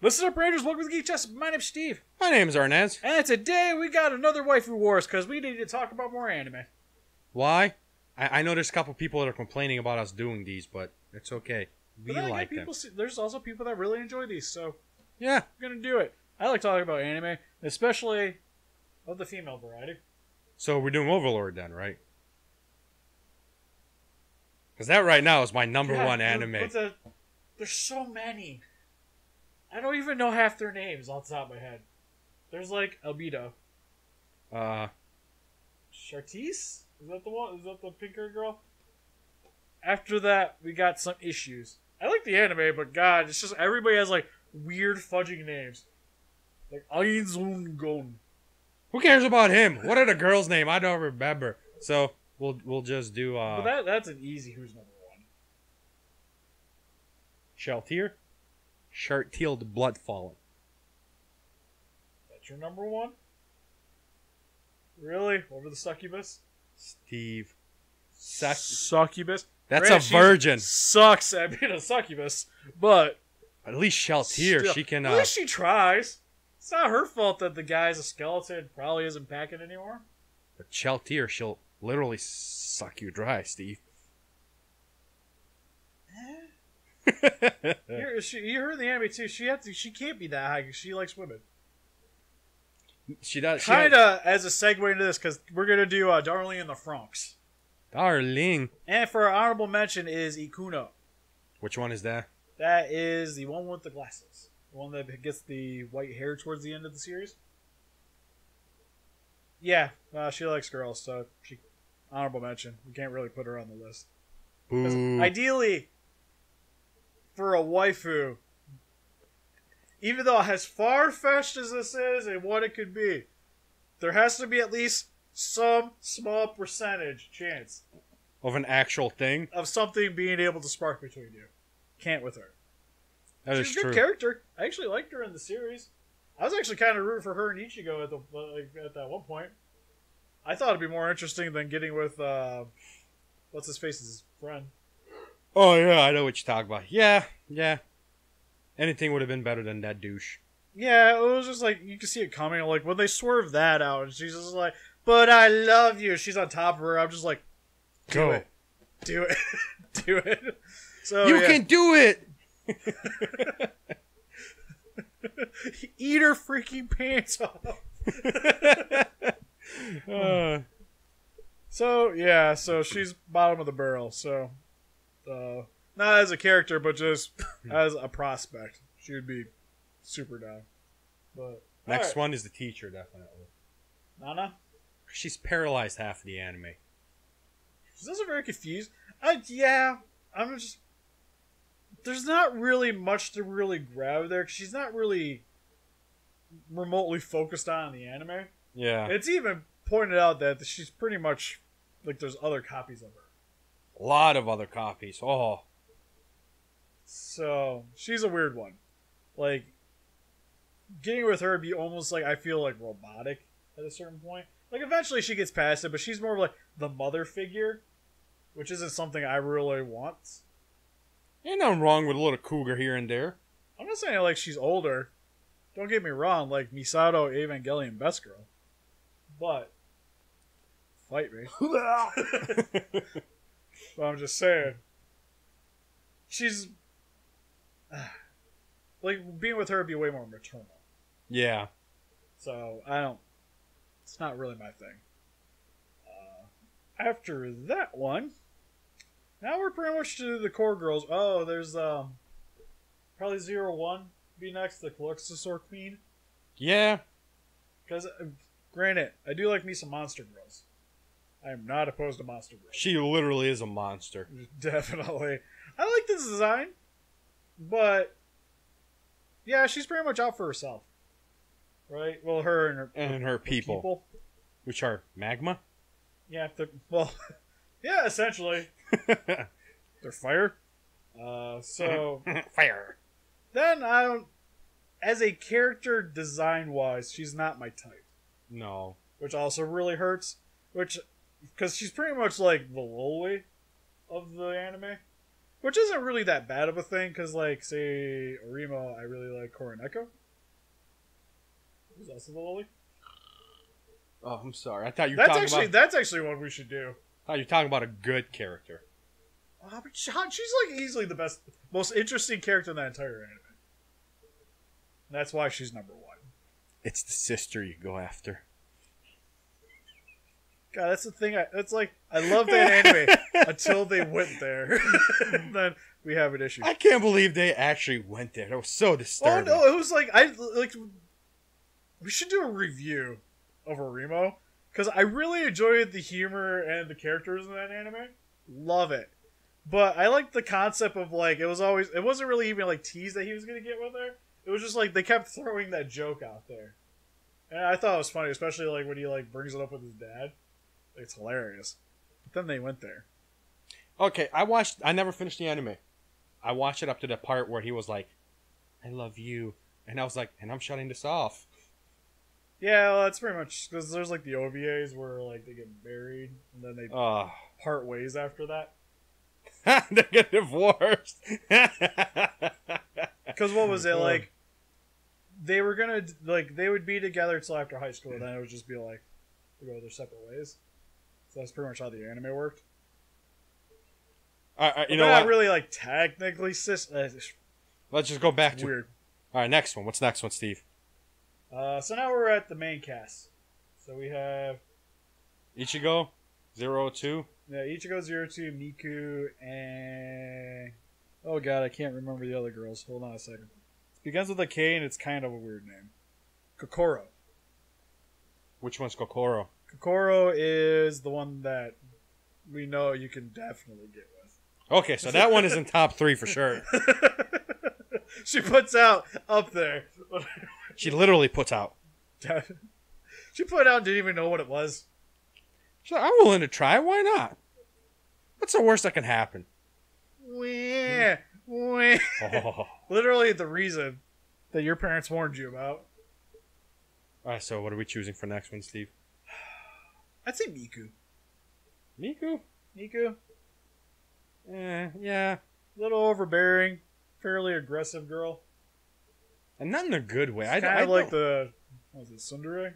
What's up, Rangers? Welcome to Geek Chest. My name's Steve. My name's Arnaz. And today we got another Waifu Wars because we need to talk about more anime. Why? I know there's a couple people that are complaining about us doing these, but it's okay. We like them. There's also people that really enjoy these, so Yeah. we're going to do it. I like talking about anime, especially of the female variety. So we're doing Overlord then, right? Because that right now is my number one anime. There's so many. I don't even know half their names off the top of my head. There's like Albedo. Chartice? Is that the one? Is that the pink-haired girl? After that, we got some issues. I like the anime, but God, it's just everybody has like weird fudging names. Like Ainzungon. Who cares about him? What are the girls' name? I don't remember. So we'll just do But that's an easy who's number one. Sheltier? Shart-tealed blood fallen. That's your number one? Really? Over the succubus? Steve. Succubus? That's Granted, a virgin. Sucks at being a succubus, but At least Sheltier, still, she can. at least she tries. It's not her fault that the guy's a skeleton, probably isn't packing anymore. But Sheltier, she'll literally suck you dry, Steve. You heard the anime too. She can't be that high because she likes women. She does. Kinda as a segue into this because we're gonna do Darling and the Franxx. Darling. And for our honorable mention is Ikuno. Which one is that? That is the one with the glasses. The one that gets the white hair towards the end of the series. Yeah, she likes girls, so she honorable mention. We can't really put her on the list. Boo. Ideally, for a waifu, even though as far-fetched as this is and what it could be, there has to be at least some small percentage chance Of an actual thing? of something being able to spark between you. Can't with her. That is She's a true. good character. I actually liked her in the series. I was actually kind of rooting for her and Ichigo at that one point. I thought it'd be more interesting than getting with what's his face, his friend. Oh, yeah, I know what you're talking about. Yeah. Anything would have been better than that douche. Yeah, it was just like, you could see it coming. Like, when they swerve that out, and she's just like, but I love you. She's on top of her. I'm just like, do it. Do it. Do it. So, You can do it! Eat her freaking pants off. So she's bottom of the barrel. So, not as a character, but just as a prospect, she would be super down. But Next one is the teacher, definitely. Nana, She's paralyzed half of the anime. she's also very confused. I'm just. There's not really much to really grab there. 'Cause she's not really remotely focused on in the anime. Yeah. It's even pointed out that she's pretty much like there's other copies of her. A lot of other copies. Oh. So she's a weird one. Like getting with her would be almost like I feel like robotic at a certain point. Like eventually she gets past it, but she's more of like the mother figure, which isn't something I really want. Ain't nothing wrong with a little cougar here and there. I'm not saying like she's older. Don't get me wrong, like Misato Evangelion best girl. But fight me. But I'm just saying. She's like being with her would be way more maternal. Yeah. So it's not really my thing. After that one, now we're pretty much to the core girls. Oh, there's probably 01 be next, the Calyxosaur Queen. Yeah. Because granted, I do like me some monster girls. I am not opposed to monster girls. She literally is a monster. Definitely. I like this design, but yeah, she's pretty much out for herself. Right? Well, her and her people. Which are magma? Yeah, yeah, essentially. They're fire. So Fire. then as a character design wise, she's not my type. No. Which also really hurts. Because she's pretty much like the Loli of the anime. which isn't really that bad of a thing because, like, say Orimo, I really like Koroneko. Who's also the lily? Oh, I'm sorry. I thought you were talking about. That's actually what we should do. I thought you were talking about a good character. But she's like easily the best, most interesting character in that entire anime. And that's why she's number 1. It's the sister you go after. God, that's the thing. It's like I love that anime until they went there. Then we have an issue. I can't believe they actually went there. That was so disturbing. Oh no, it was like we should do a review of Orimo because I really enjoyed the humor and the characters in that anime. Love it. But I like the concept of like it wasn't really even like teased that he was gonna get with her. It was just like they kept throwing that joke out there. And I thought it was funny, especially like when he like brings it up with his dad. It's hilarious. But then they went there. Okay, I never finished the anime. I watched it up to the part where he was like, I love you. And I was like, and I'm shutting this off. Yeah, well, that's pretty much because there's like the OVAs where like they get married and then they part ways after that. They get divorced. Because what was it like? They were gonna like they would be together until after high school, and then it would just be like they go their separate ways. So that's pretty much how the anime worked. You know what? Not really like technically Let's just go back to weird. All right, next one. What's next one, Steve? So now we're at the main cast. So we have Ichigo, 02. Yeah, Ichigo 02, Miku, and oh god, I can't remember the other girls. Hold on a second. It begins with a K and it's kind of a weird name. Kokoro. Which one's Kokoro? Kokoro is the one that we know you can definitely get with. Okay, so that one is in top 3 for sure. She puts out up there. She literally puts out. She put out and didn't even know what it was. She's like, I'm willing to try. Why not? What's the worst that can happen? Oh. Literally the reason that your parents warned you about. Alright, so what are we choosing for next one, Steve? I'd say Miku. Miku? Yeah. A little overbearing, fairly aggressive girl. And not in a good way. I kind of like the, what was it, Tsundere?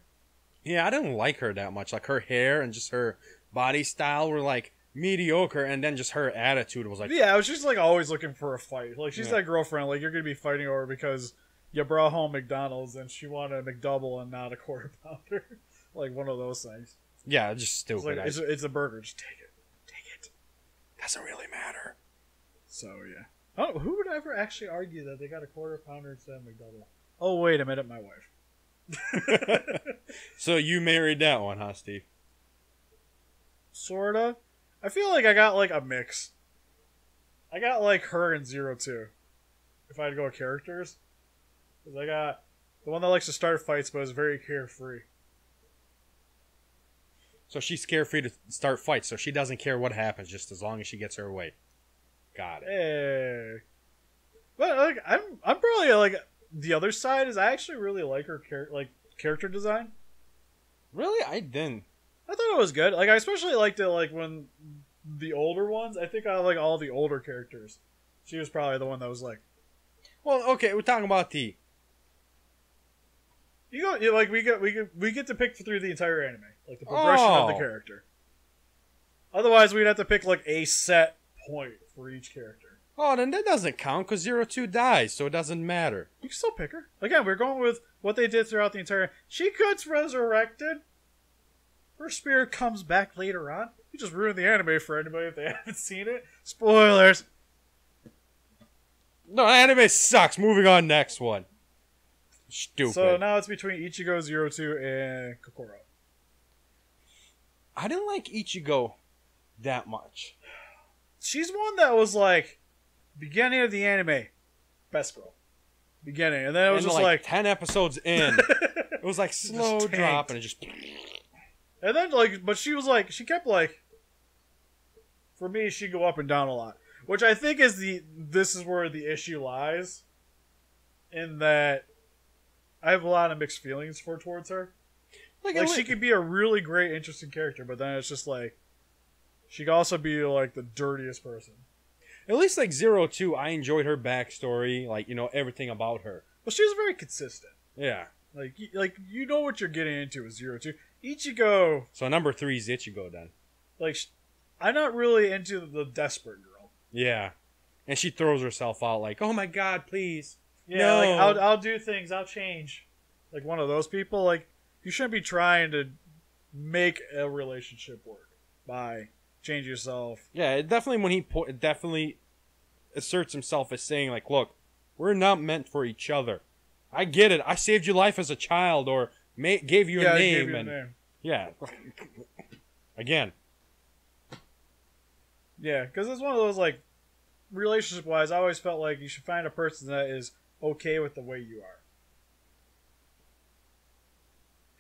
Yeah, I didn't like her that much. Like her hair and just her body style were like mediocre, and then just her attitude was like, yeah, she's like always looking for a fight. Like she's that girlfriend like you're gonna be fighting over because you brought home McDonald's and she wanted a McDouble and not a quarter pounder. Like one of those things. Yeah, just stupid. It's, like, it's a burger. Just take it. Doesn't really matter. So yeah. Oh, who would ever actually argue that they got a quarter pounder instead of McDouble? Oh wait a minute, my wife. So you married that one, huh, Steve? Sorta. I feel like I got like a mix. I got like her and 02. If I had to go with characters. Because I got the one that likes to start fights but is very carefree. So she's carefree to start fights, so she doesn't care what happens, just as long as she gets her way. Got it. Hey. But like I'm probably like the other side is I actually really like her character design. Really? I didn't. I thought it was good. Like I especially liked it like when the older ones. I think I like all the older characters. She was probably the one that was like. Well, okay, we're talking about the. Like we get to pick through the entire anime, like the progression of the character. Otherwise, we'd have to pick like a set point for each character. Oh, then that doesn't count because 02 dies, so it doesn't matter. You can still pick her. Again, we're going with what they did throughout the entire. She gets resurrected. Her spirit comes back later on. You just ruined the anime for anybody if they haven't seen it. Spoilers. No, anime sucks. Moving on, next one. Stupid. So now it's between Ichigo 02 and Kokoro. I didn't like Ichigo that much. She's one that was like beginning of the anime, best girl. Beginning, and then it was just like 10 episodes in. It was like slow drop, and it just. And then like, but she was like, she kept like. For me, she'd go up and down a lot, which I think is this is where the issue lies. In that, I have a lot of mixed feelings towards her. Like she could be a really great, interesting character, but then it's just like, she could also be like the dirtiest person. At least like 02, I enjoyed her backstory, like, you know, everything about her. Well, she was very consistent. Yeah. Like you know what you're getting into with 02. Ichigo. So number 3 is Ichigo then. Like, I'm not really into the desperate girl. Yeah. And she throws herself out like, oh my god, please. Yeah, no. like, I'll do things, I'll change. Like, one of those people. Like, you shouldn't be trying to make a relationship work by change yourself. Yeah, it definitely, when he definitely asserts himself as saying, like, look, we're not meant for each other. I get it. I saved your life as a child, or gave you a name. Gave you a name. Yeah. Again. Yeah, because it's one of those, like, relationship-wise, I always felt like you should find a person that is okay with the way you are.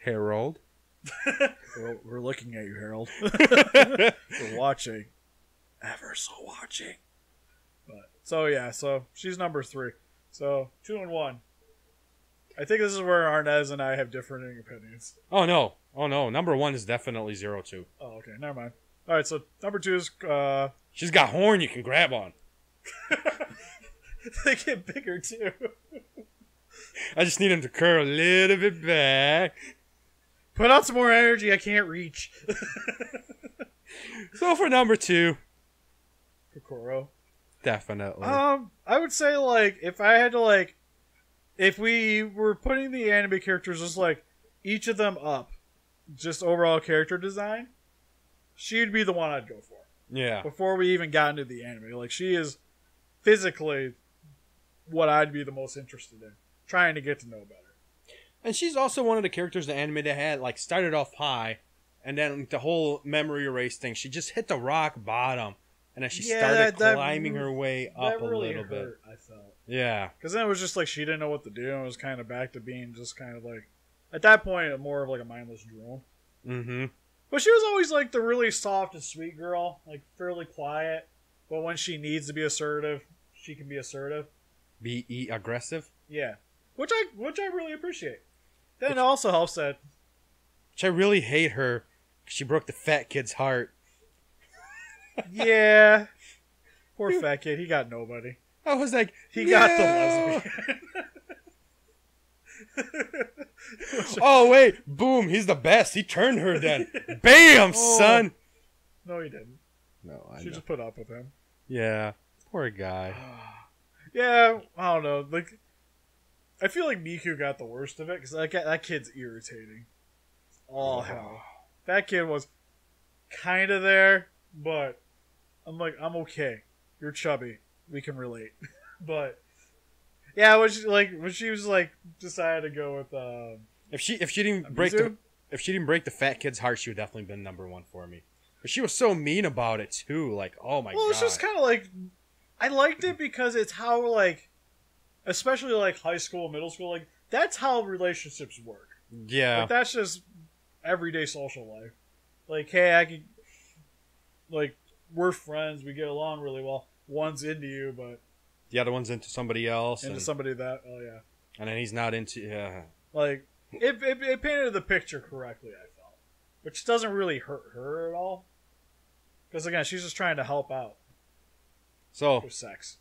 Harold. We're looking at you, Harold. We're watching. Ever so watching. But so she's number 3. So 2 and 1. I think this is where Arnez and I have differing opinions. Oh no. Number 1 is definitely 02. Oh, okay. Never mind. All right, so number 2 is... She's got horn you can grab on. They get bigger, too. I just need him to curl a little bit back. Put out some more energy I can't reach. So for number 2... Kokoro. Definitely. I would say, like, if I had to, like... If we were putting the anime characters just, like, each of them up, just overall character design, she'd be the one I'd go for. Yeah. Before we even got into the anime. Like, she is physically what I'd be the most interested in. Trying to get to know better. And she's also one of the characters in the anime that had, like, started off high, and then the whole memory erase thing, she just hit the rock bottom, and then she started climbing her way up a little bit. I felt. Yeah. Because then it was just like she didn't know what to do, and it was kind of back to being just kind of like, at that point, more of like a mindless drone. Mm-hmm. But she was always like the really soft and sweet girl, like fairly quiet, but when she needs to be assertive, she can be assertive. Be aggressive? Yeah. Which I really appreciate. Then it also helps that... Which I really hate her, 'cause she broke the fat kid's heart. Yeah. Poor fat kid, he got nobody. I was like, he got the lesbian. Oh, wait. Boom, he's the best. He turned her then. Bam, son. No, he didn't. No, I know. She just put up with him. Yeah. Poor guy. Yeah, I don't know. Like, I feel like Miku got the worst of it because that kid's irritating. Oh, hell. That kid was kind of there, but I'm like, I'm okay. You're chubby. We can relate. But yeah, when she was like decided to go with if she didn't break the fat kid's heart, she would definitely been number 1 for me. But she was so mean about it too. Like, oh my god. Well, it's just kind of like, I liked it because it's how, like, especially like high school, middle school, like that's how relationships work. Yeah. Like, that's just everyday social life. Like, hey, I can, like, we're friends, we get along really well. One's into you, but the other one's into somebody else. Into somebody that, oh yeah. And then he's not into, yeah. Like, it painted the picture correctly, I felt. Which doesn't really hurt her at all. Because, again, she's just trying to help out. So. With sex.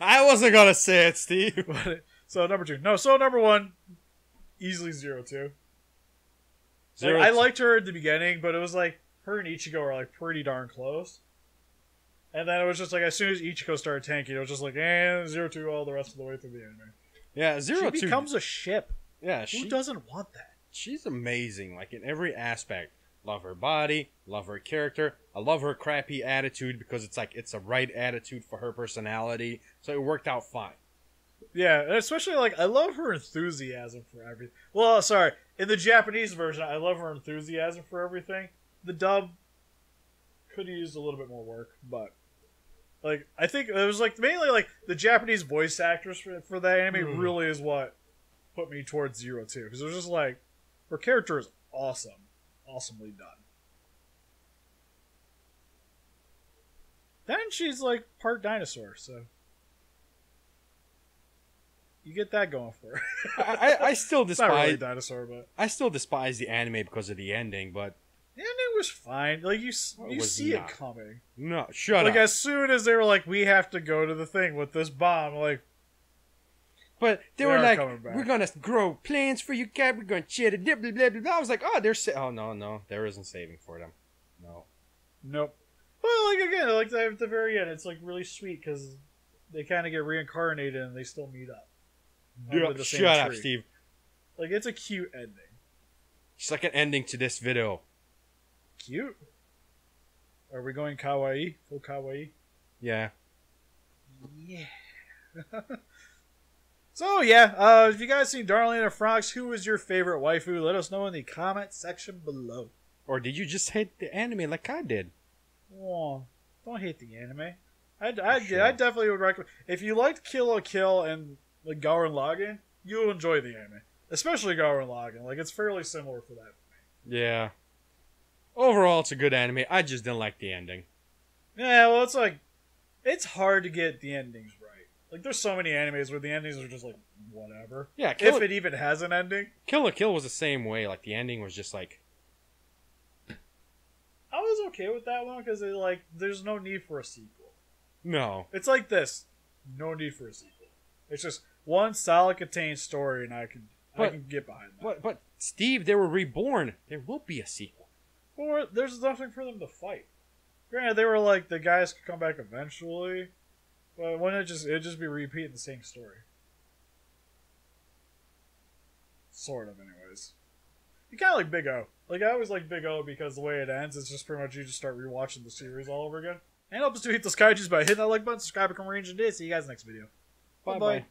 I wasn't going to say it, Steve. So, number 2. No, so number 1, easily 02. Like, I liked her at the beginning, but it was like, her and Ichigo are, like, pretty darn close. And then it was just like, as soon as Ichigo started tanking, it was just like, 02 all the rest of the way through the anime. Yeah, 02. She becomes a ship. Yeah, Who doesn't want that? She's amazing, like, in every aspect. Love her body, love her character. I love her crappy attitude because it's like, it's a right attitude for her personality. So it worked out fine. Yeah, and especially, like, I love her enthusiasm for everything. Well, sorry, in the Japanese version, I love her enthusiasm for everything. The dub could have used a little bit more work, but, like, I think it was, like, mainly, like, the Japanese voice actress for that anime really is what put me towards 02. Because it was just, like, her character is awesome. Awesomely done. Then she's, like, part dinosaur, so you get that going for her. I still despise... Not really a dinosaur, but... I still despise the anime because of the ending, but The ending was fine. Like you see it coming. No, shut up. Like as soon as they were like, we have to go to the thing with this bomb, like. But they were like, we're gonna grow plans for you, Cap. We're gonna shit it. Blah, blah, blah, blah. I was like, oh, oh no, there isn't saving for them. No. Nope. Well, like again, like at the very end, it's like really sweet because they kind of get reincarnated and they still meet up. Shut up, Steve. Like it's a cute ending. It's like an ending to this video. Cute. Are we going kawaii? Full kawaii? Yeah. Yeah. So yeah, if you guys seen Darling and Franxx, who was your favorite waifu? Let us know in the comment section below. Or did you just hate the anime like I did? Oh, don't hate the anime. I definitely would recommend. If you liked Kill la Kill and like Gurren Lagann, you'll enjoy the anime, especially Gurren Lagann. Like it's fairly similar for that. Yeah. Overall, it's a good anime. I just didn't like the ending. Yeah, well, it's like it's hard to get the endings right. Like there's so many animes where the endings are just like whatever. Yeah, if it even has an ending. Kill la Kill was the same way. Like the ending was just like. I was okay with that one because like there's no need for a sequel. No. It's like this. No need for a sequel. It's just one solid contained story, and I can get behind that. But Steve, they were reborn. There will be a sequel. Or there's nothing for them to fight. Granted, they were like the guys could come back eventually, but wouldn't it'd just be repeating the same story? Sort of, anyways. You kind of like Big O. Like I always like Big O because the way it ends, it's just pretty much you just start rewatching the series all over again. And help us to hit those kaijus by hitting that like button, subscribe, become range, and see you guys next video. Bye bye.